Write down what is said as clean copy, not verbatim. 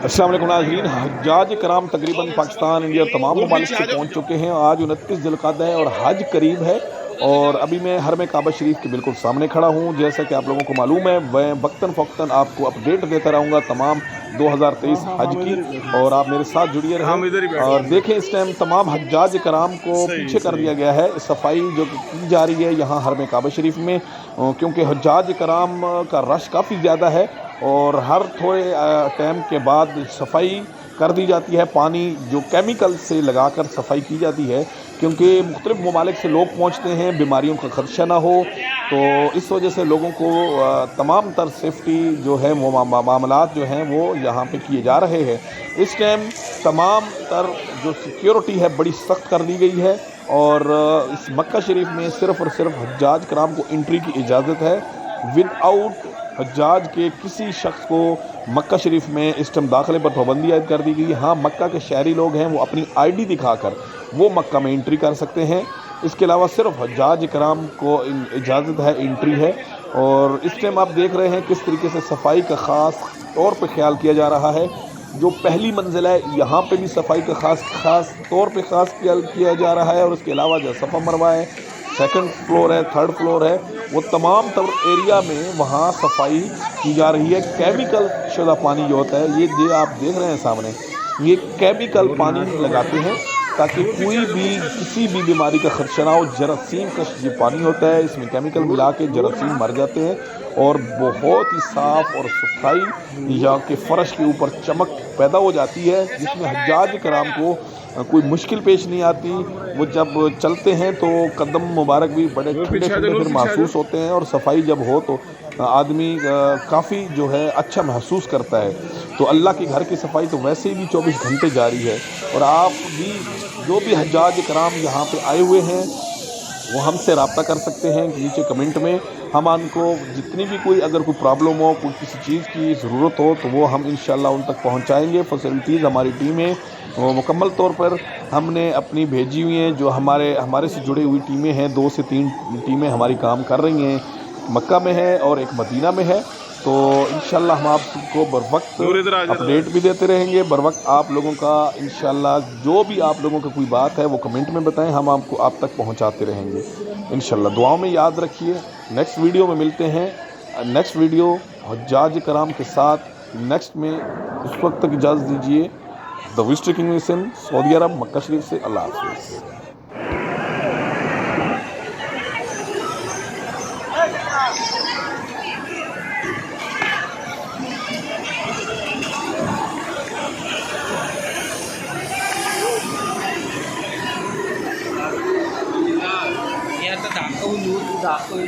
अस्सलाम वालेकुम नाज़रीन। हज्जाज कराम तकरीबन पाकिस्तान, इंडिया तमाम ममालिक से पहुँच चुके हैं। आज 29 ज़िलक़ादा है और हज करीब है। और अभी मैं हरम काबा शरीफ के बिल्कुल सामने खड़ा हूँ। जैसा कि आप लोगों को मालूम है, मैं वक्तन फ़ौक्तन आपको अपडेट देता रहूँगा तमाम 2023 हाँ, हज हम की। इधर ही बैठे और आप मेरे साथ जुड़िए हैं। हम रहें। इधर ही बैठे और हैं। देखें, इस टाइम तमाम हज्जाज कराम को सही पीछे कर सही। दिया गया है। सफाई जो की जा रही है यहाँ हरम काबा शरीफ में, क्योंकि हज्जाज कराम का रश काफ़ी ज़्यादा है। और हर थोड़े टाइम के बाद सफाई कर दी जाती है। पानी जो केमिकल से लगाकर सफाई की जाती है, क्योंकि मुख्तलिफ ममालिक से लोग पहुँचते हैं, बीमारियों का खदशा ना हो। तो इस वजह से लोगों को तमाम तर सेफ्टी जो है वो मामलात जो हैं वो यहाँ पे किए जा रहे हैं। इस टाइम तमाम तर जो सिक्योरिटी है बड़ी सख्त कर दी गई है। और इस मक्का शरीफ में सिर्फ़ और सिर्फ हज्जाज कराम को एंट्री की इजाज़त है। विदाउट हज्जाज के किसी शख्स को मक्का शरीफ में इस टाइम दाखिले पर पाबंदी आयद कर दी गई है। हाँ, मक्का के शहरी लोग हैं वो अपनी आईडी दिखाकर वो मक्का में एंट्री कर सकते हैं। इसके अलावा सिर्फ हज्जाज कराम को इजाज़त है, एंट्री है। और इस टाइम आप देख रहे हैं किस तरीके से सफाई का ख़ास तौर पे ख्याल किया जा रहा है। जो पहली मंजिल है यहाँ पे भी सफाई का खास तौर पे ख़ास ख्याल किया जा रहा है। और उसके अलावा जो सफ़ा मरवा है, सेकंड फ्लोर है, थर्ड फ्लोर है, वो तमाम तर एरिया में वहाँ सफाई की जा रही है। केमिकल शुदा पानी जो होता है, ये आप देख रहे हैं सामने, ये केमिकल पानी लगाते हैं ताकि कोई भी किसी भी बीमारी का खदशा ना हो। जरासीम का ये पानी होता है, इसमें केमिकल मिला के जरासीम मर जाते हैं। और बहुत ही साफ़ और सुथराई यहाँ के फ़र्श के ऊपर चमक पैदा हो जाती है, जिसमें हज्जाज कराम को कोई मुश्किल पेश नहीं आती। वो जब चलते हैं तो कदम मुबारक भी बड़े ठंडे ठंडे फिर महसूस होते हैं। और सफाई जब हो तो आदमी काफ़ी जो है अच्छा महसूस करता है। तो अल्लाह के घर की सफाई तो वैसे ही भी 24 घंटे जारी है। और आप भी जो भी हज्जाज कराम यहाँ पे आए हुए हैं वो हमसे रब्ता कर सकते हैं नीचे कमेंट में। हम उनको जितनी भी कोई अगर कोई प्रॉब्लम हो, कोई किसी चीज़ की ज़रूरत हो, तो वो हम इंशाल्लाह उन तक पहुंचाएंगे। फैसिलिटीज़ हमारी टीमें वो मुकम्मल तौर पर हमने अपनी भेजी हुई हैं। जो हमारे से जुड़ी हुई टीमें हैं, 2 से 3 टीमें हमारी काम कर रही हैं। मक्का में है और एक मदीना में है। तो इंशाल्लाह हम आपको बर वक्त अपडेट भी देते रहेंगे। बर वक्त आप लोगों का इंशाल्लाह जो भी आप लोगों का कोई बात है वो कमेंट में बताएं, हम आपको आप तक पहुंचाते रहेंगे इंशाल्लाह। दुआओं में याद रखिए। नेक्स्ट वीडियो में मिलते हैं। नेक्स्ट वीडियो हज्जाज कराम के साथ नेक्स्ट में। उस वक्त तक इजाज़त दीजिए। द विस्टर किंग मिशन, सऊदी अरब, मक्का शरीफ से। अल्लाह हाफ़िज़। आता दाखवून देऊ, तू दाखवली